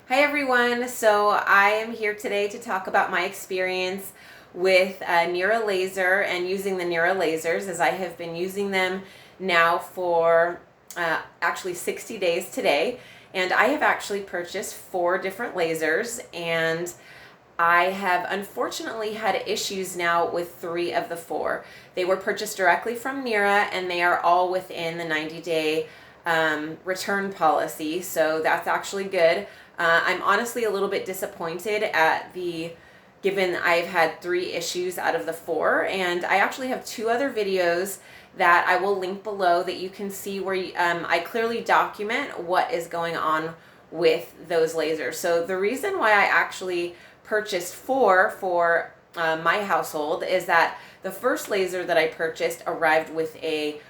Hi everyone, so I am here today to talk about my experience with NIRA laser and using the NIRA lasers, as I have been using them now for actually 60 days today. And I have actually purchased 4 different lasers, and I have unfortunately had issues now with 3 of the 4. They were purchased directly from NIRA, and they are all within the 90-day return policy, so that's actually good. I'm honestly a little bit disappointed at given I've had 3 issues out of the 4, and I actually have 2 other videos that I will link below that you can see where I clearly document what is going on with those lasers. So the reason why I actually purchased 4 for my household is that the first laser that I purchased arrived with a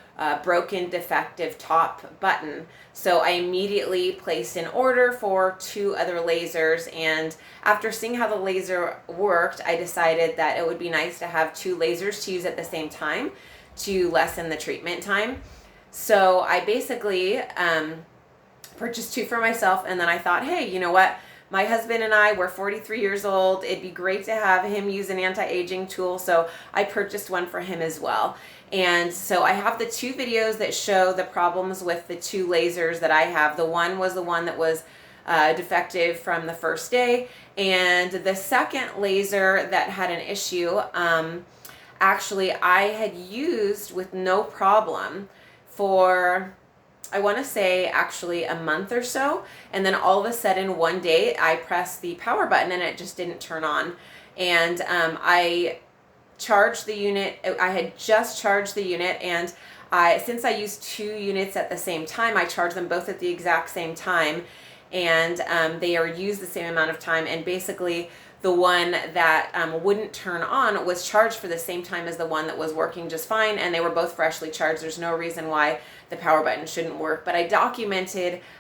broken defective top button. So I immediately placed an order for 2 other lasers, and after seeing how the laser worked, I decided that it would be nice to have 2 lasers to use at the same time to lessen the treatment time. So I basically purchased 2 for myself, and then I thought, hey, you know what? My husband and I were 43 years old. It'd be great to have him use an anti-aging tool, so I purchased one for him as well. And so I have the 2 videos that show the problems with the 2 lasers that I have. The one was the one that was defective from the first day, and the second laser that had an issue, actually I had used with no problem for, I want to say actually a month or so, and then all of a sudden one day I pressed the power button and it just didn't turn on. And I charged the unit. I had just charged the unit, and since I used 2 units at the same time, I charged them both at the exact same time, and they are used the same amount of time. And basically the one that wouldn't turn on was charged for the same time as the one that was working just fine, and they were both freshly charged. There's no reason why the power button shouldn't work. But I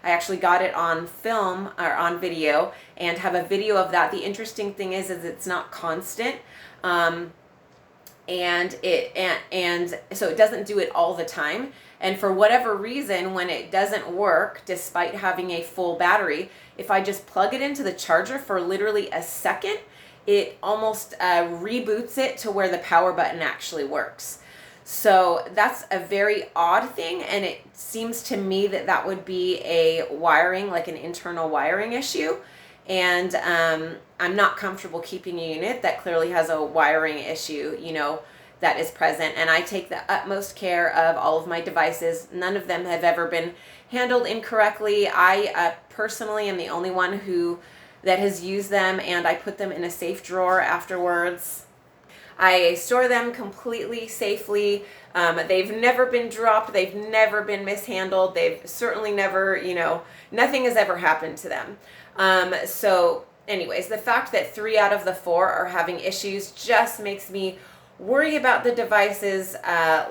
actually got it on film or on video, and have a video of that. The interesting thing is it's not constant. And so it doesn't do it all the time. And for whatever reason, when it doesn't work, despite having a full battery, if I just plug it into the charger for literally a second, it almost reboots it to where the power button actually works. So that's a very odd thing, and it seems to me that that would be a wiring, like an internal wiring issue. And I'm not comfortable keeping a unit that clearly has a wiring issue, that is present. And I take the utmost care of all of my devices. None of them have ever been handled incorrectly. I personally am the only one that has used them, and I put them in a safe drawer afterwards. I store them completely safely. They've never been dropped. They've never been mishandled. They've certainly never, nothing has ever happened to them. So anyways, the fact that 3 out of the 4 are having issues just makes me worry about the device's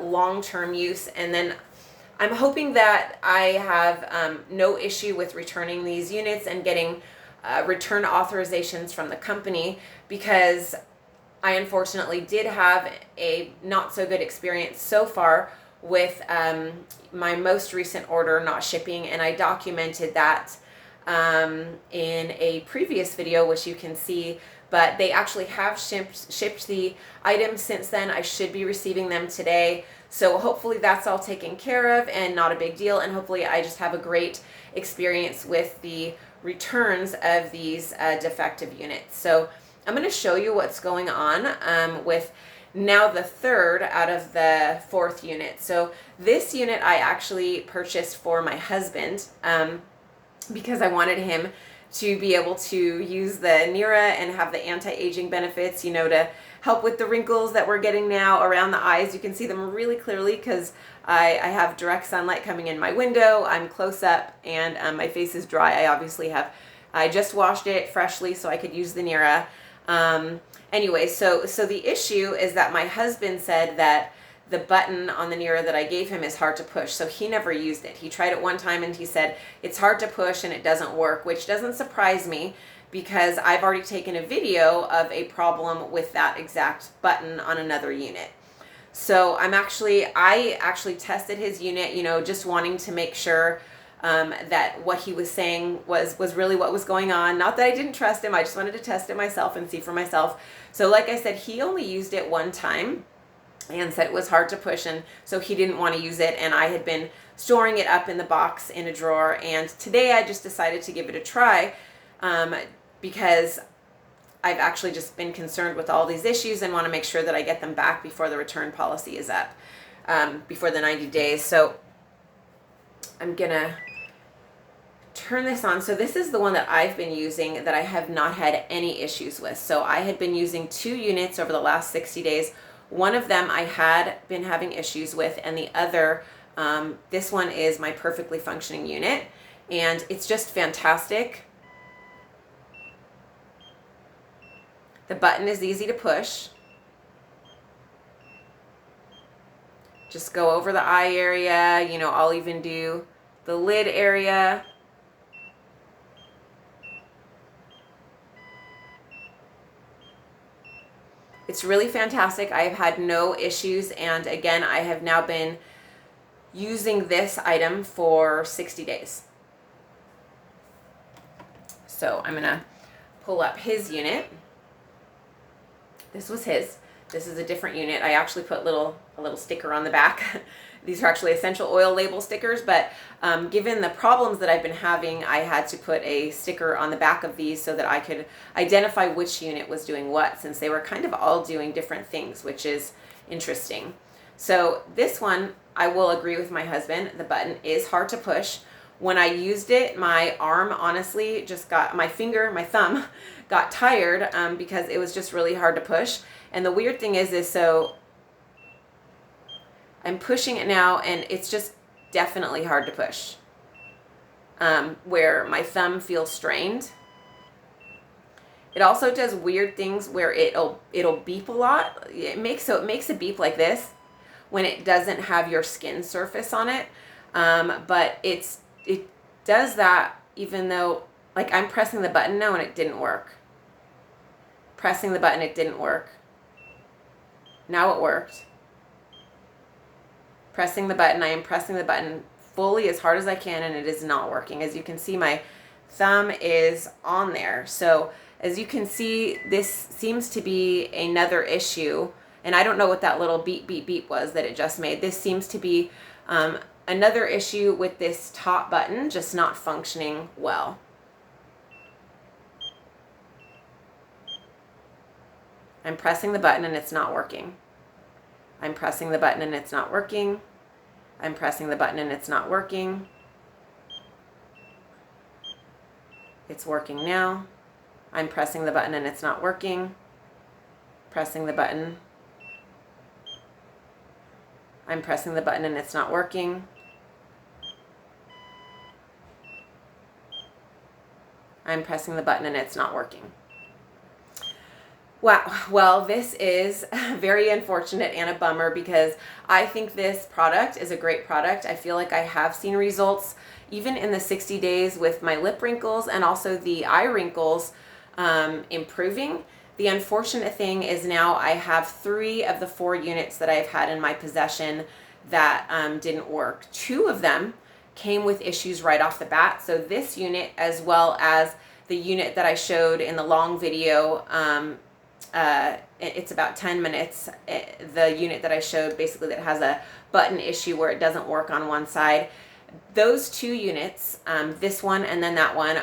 long-term use. And then I'm hoping that I have no issue with returning these units and getting return authorizations from the company, because I unfortunately did have a not so good experience so far with my most recent order not shipping, and I documented that in a previous video, which you can see. But they actually have shipped the items since then. I should be receiving them today, so hopefully that's all taken care of and not a big deal, and hopefully I just have a great experience with the returns of these defective units. So I'm going to show you what's going on with now the 3rd out of the 4th unit. So this unit I actually purchased for my husband because I wanted him to be able to use the NIRA and have the anti-aging benefits, to help with the wrinkles that we're getting now around the eyes. You can see them really clearly because I have direct sunlight coming in my window. I'm close up, and my face is dry. I just washed it freshly so I could use the NIRA. Anyway, so the issue is that my husband said that the button on the NIRA that I gave him is hard to push, so he never used it. He tried it one time and he said it's hard to push and it doesn't work, which doesn't surprise me because I've already taken a video of a problem with that exact button on another unit. So I actually tested his unit, just wanting to make sure that what he was saying was really what was going on. Not that I didn't trust him, I just wanted to test it myself and see for myself. So like I said, he only used it one time and said it was hard to push, and so he didn't want to use it, and I had been storing it up in the box in a drawer, and today I just decided to give it a try because I've actually just been concerned with all these issues and want to make sure that I get them back before the return policy is up, before the 90 days. So I'm gonna turn this on. So this is the one that I've been using that I have not had any issues with. So I had been using 2 units over the last 60 days. One of them I had been having issues with, and the other, this one is my perfectly functioning unit, and it's just fantastic. The button is easy to push. Just go over the eye area, you know, I'll even do the lid area. It's really fantastic. I have had no issues, and again, I have now been using this item for 60 days. So I'm gonna pull up his unit. This was his. This is a different unit. I actually put a little sticker on the back. These are actually essential oil label stickers, but given the problems that I've been having, I had to put a sticker on the back of these so that I could identify which unit was doing what, since they were kind of all doing different things, which is interesting. So this one, I will agree with my husband, the button is hard to push. When I used it, my arm honestly just got, my thumb got tired because it was just really hard to push. And the weird thing is so I'm pushing it now, and it's just definitely hard to push, where my thumb feels strained. It also does weird things where it'll beep a lot. It makes a beep like this when it doesn't have your skin surface on it, but it does that even though, like, I'm pressing the button now and it didn't work. Pressing the button, it didn't work. Now it worked. Pressing the button, I am pressing the button fully as hard as I can, and it is not working. As you can see, my thumb is on there. So as you can see, this seems to be another issue, and I don't know what that little beep, beep, beep was that it just made. This seems to be another issue with this top button just not functioning well. I'm pressing the button and it's not working. I'm pressing the button and it's not working. I'm pressing the button and it's not working. It's working now. I'm pressing the button and it's not working. Pressing the button. I'm pressing the button and it's not working. I'm pressing the button and it's not working. Wow. Well, this is very unfortunate and a bummer because I think this product is a great product. I feel like I have seen results even in the 60 days with my lip wrinkles and also the eye wrinkles improving. The unfortunate thing is now I have 3 of the 4 units that I've had in my possession that didn't work. 2 of them came with issues right off the bat. So this unit, as well as the unit that I showed in the long video, it's about 10 minutes. The unit that I showed basically that has a button issue where it doesn't work on one side. Those 2 units, this one and then that one,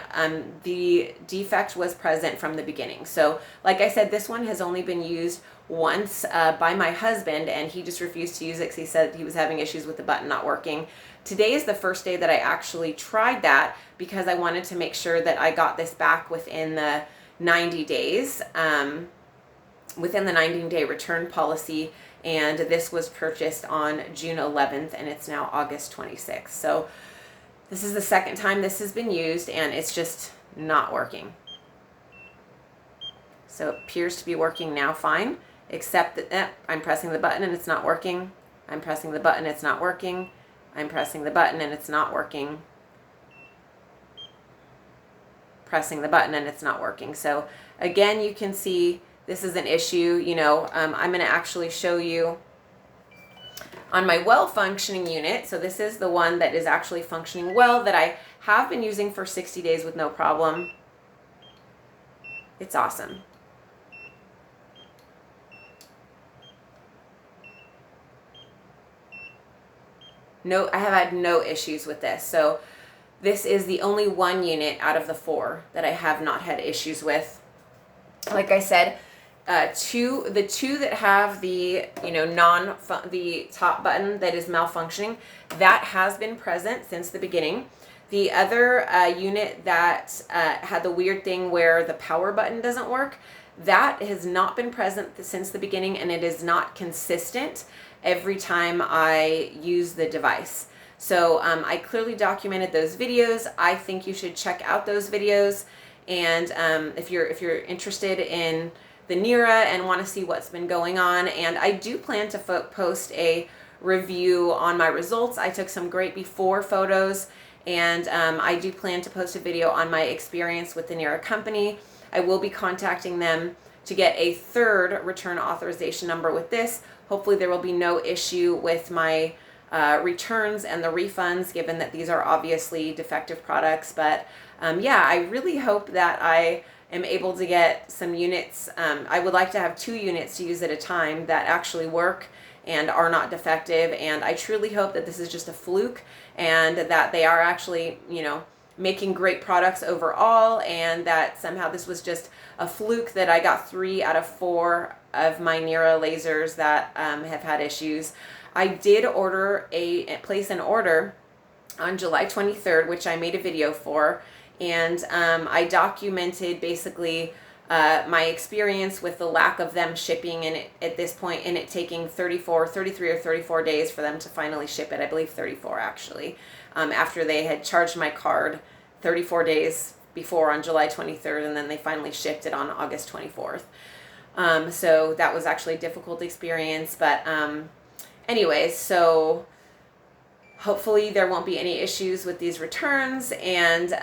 the defect was present from the beginning. So like I said, this one has only been used once by my husband, and he just refused to use it because he said he was having issues with the button not working. Today is the first day that I actually tried that because I wanted to make sure that I got this back within the 90 days. Within the 90-day return policy, and this was purchased on June 11th and it's now August 26th. So this is the second time this has been used and it's just not working. So it appears to be working now fine, except that I'm pressing the button and it's not working. I'm pressing the button, it's not working. I'm pressing the button and it's not working. Pressing the button and it's not working. So again, you can see this is an issue, you know. I'm going to actually show you On my well-functioning unit, so this is the one that is actually functioning well, that I have been using for 60 days with no problem. It's awesome. No, I have had no issues with this. So this is the only one unit out of the 4 that I have not had issues with. Like I said, the two that have the, the top button that is malfunctioning, that has been present since the beginning. The other unit that had the weird thing where the power button doesn't work, that has not been present since the beginning, and it is not consistent every time I use the device. So I clearly documented those videos. I think you should check out those videos. And if you're interested in the NIRA and want to see what's been going on, and I do plan to post a review on my results. I took some great before photos, and I do plan to post a video on my experience with the NIRA company. I will be contacting them to get a 3rd return authorization number with this. Hopefully there will be no issue with my returns and the refunds, given that these are obviously defective products. But yeah, I really hope that I am able to get some units. I would like to have 2 units to use at a time that actually work and are not defective. And I truly hope that this is just a fluke, and that they are actually, making great products overall, and that somehow this was just a fluke that I got 3 out of 4 of my NIRA lasers that have had issues. I did place an order on July 23rd, which I made a video for, and I documented basically my experience with the lack of them shipping, and at this point, and it taking 33 or 34 days for them to finally ship it. I believe 34 actually, after they had charged my card 34 days before on July 23rd, and then they finally shipped it on August 24th. So that was actually a difficult experience, but anyways, so hopefully there won't be any issues with these returns, and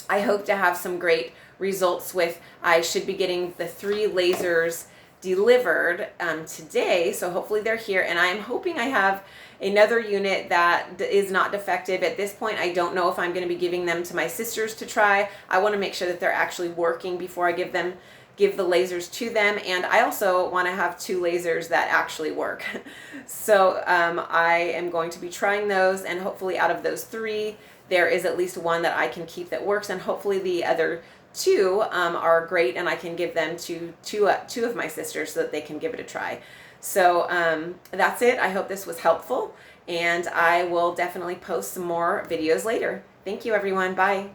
I hope to have some great results with, I should be getting the 3 lasers delivered today, so hopefully they're here, and I'm hoping I have another unit that is not defective. At this point, I don't know if I'm going to be giving them to my sisters to try. I want to make sure that they're actually working before I give the lasers to them, and I also want to have 2 lasers that actually work. So I am going to be trying those, and hopefully out of those 3, there is at least 1 that I can keep that works, and hopefully the other 2 are great, and I can give them to two of my sisters so that they can give it a try. So that's it. I hope this was helpful, and I will definitely post some more videos later. Thank you, everyone. Bye.